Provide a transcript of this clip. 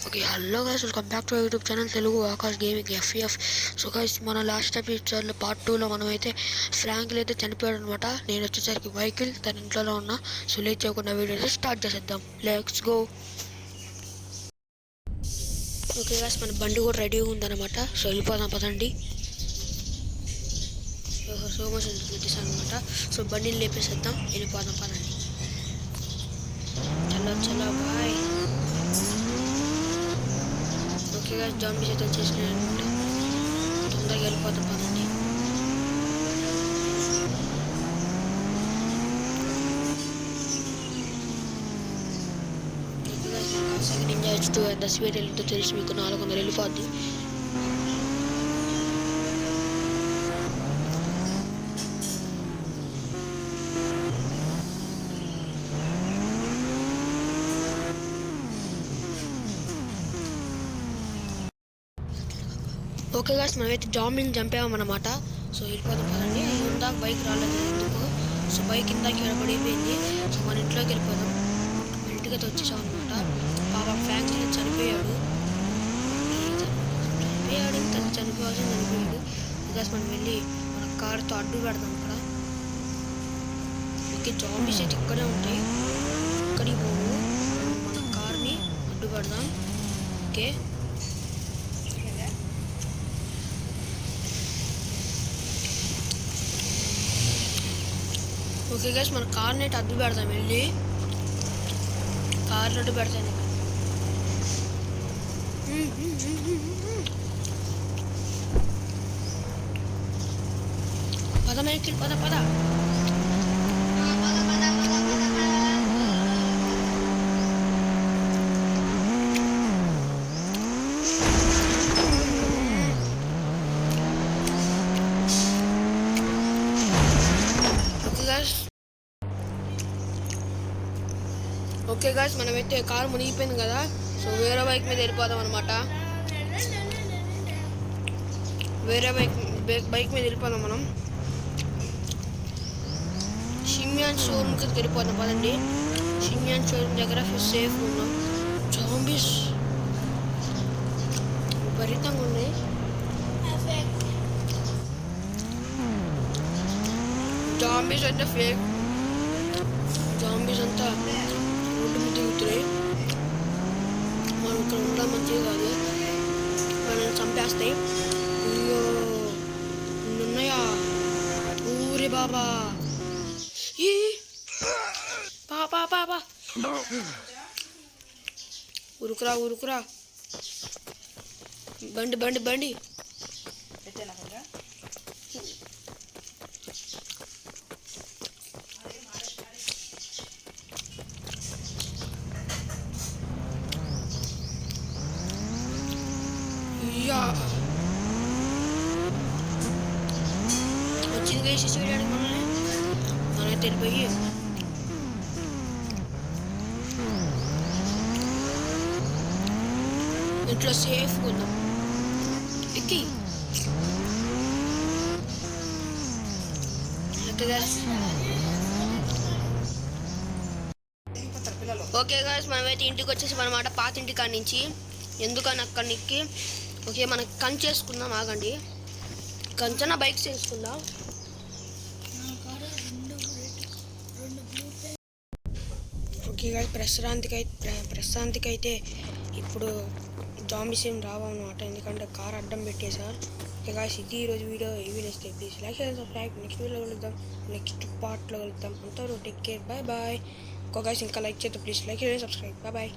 Okay, hello guys, welcome back to YouTube channel Telugu Akash gaming FF. So guys, మన last ఎపిసోడ్లో part 2లో మనమైతే ఫ్రాంక్లు అయితే చనిపోయాడు అనమాట. నేను వచ్చేసరికి వెహికల్ తన ఇంట్లో ఉన్నా. సో లేట్ చేయకుండా వీడియో అయితే స్టార్ట్ చేసేద్దాం. Let's go. ఓకే గైస్, మన బండి కూడా రెడీగా ఉందన్నమాట. సో వెళ్ళిపోదాం పదండి. సో మచ్ పెట్టేసాను అనమాట. సో బండిని లేపేసేద్దాం, వెళ్ళిపోదాం పదండి. చలో చలో బాయ్. ఓకే గాయ్స్, జాంబీస్ అయితే వచ్చేసినాయి అనమాట. తొందరగా వెళ్ళిపోతాం పదండి. ఓకే గాయ్స్, మనకు second enjoy to the speed ఎంతో తెలిసి మీకు 400 వెళ్ళిపోద్ది. ఓకే గాయ్స్, మనమైతే జాంబీని చంపామన్నమాట. సో వెళ్ళిపోతాం కదండి. ఇందాక బైక్ రాలేదు ఎందుకు. సో బైక్ ఇందాక ఇక్కడ పడిపోయింది. సో మన ఇంట్లోకి వెళ్ళిపోదాం. మన ఇంటికి అయితే వచ్చేసాం అనమాట. పాప ఫ్రాంక్ చనిపోయాడు. చనిపోవాల్సి చనిపోయాడు. గాయ్స్, మనం వెళ్ళి మన కార్తో అడ్డు పెడదాం ఇక్కడ. ఓకే, జాంబీస్ అయితే ఇక్కడే ఉంటాయి, ఇక్కడికి పోవు. మన కార్ని అడ్డు పెడదాం. ఓకే, ఓకే గైస్, మన కార్ని అయితే అడ్డు పెడతాం. వెళ్ళి కార్ని అడ్డు పెడతాను. పద మైకిల్, పద పద. ఓకే గాయ్స్, మనమైతే కారు మునిగిపోయింది కదా. సో వేరే బైక్ మీద వెళ్ళిపోదాం అనమాట. వేరే బైక్ మీద వెళ్ళిపోదాం మనం. షిమ్యాన్ షోరూమ్కి వెళ్ళిపోదాం పదండి. షిమ్యాన్ షోరూమ్ దగ్గర సేఫ్ ఉన్నాం. జాంబీస్ విపరీతంగా ఉన్నాయి. జాంబీస్ అయితే ఫేక్. జాంబీస్ అంతా రోడ్డు మీద తిరుగుతున్నాయి. మనం ఇక్కడ ఉండడం మంచిది కాదు, వాళ్ళని చంపేస్తాయి. అయ్యో, ఉన్నాయా ఊరి బాబా. ఈ పాపా పాపా, ఉరుకురా ఉరుకురా. బండి బండి బండి. వచ్చింది వేసి చేయడానికి మనమే తెలిపోయి ఇంట్లో సేఫ్ ఉందాం. ఎక్కి ఓకే గాయ్స్, మనమైతే ఇంటికి వచ్చేసి అనమాట. పాత ఇంటి కాడి నుంచి ఎందుకని అక్కడికి. ఓకే, మనకి కంచె వేసుకుందాం. ఆగండి, కంచెన బైక్స్ వేసుకుందాం. ఓకే గాయ్స్, ప్రస్తుతానికి అయితే ఇప్పుడు జాంబీస్ ఏం రావన్నమాట, ఎందుకంటే కార్ అడ్డం పెట్టేశారు. ఓకే గాయ్స్, ఇది ఈరోజు వీడియో. ఈ వీడియో ఇస్తే ప్లీజ్ లైక్ చేయండి, సబ్స్క్రైబ్. నెక్స్ట్ వీడియోలో కలుద్దాం, నెక్స్ట్ పార్ట్లో కలుద్దాం. అంటారు take care, bye bye. Okay guys, ఇంకా లైక్ చేస్తే ప్లీజ్ లైక్ చేయండి, సబ్స్క్రైబ్. Bye bye.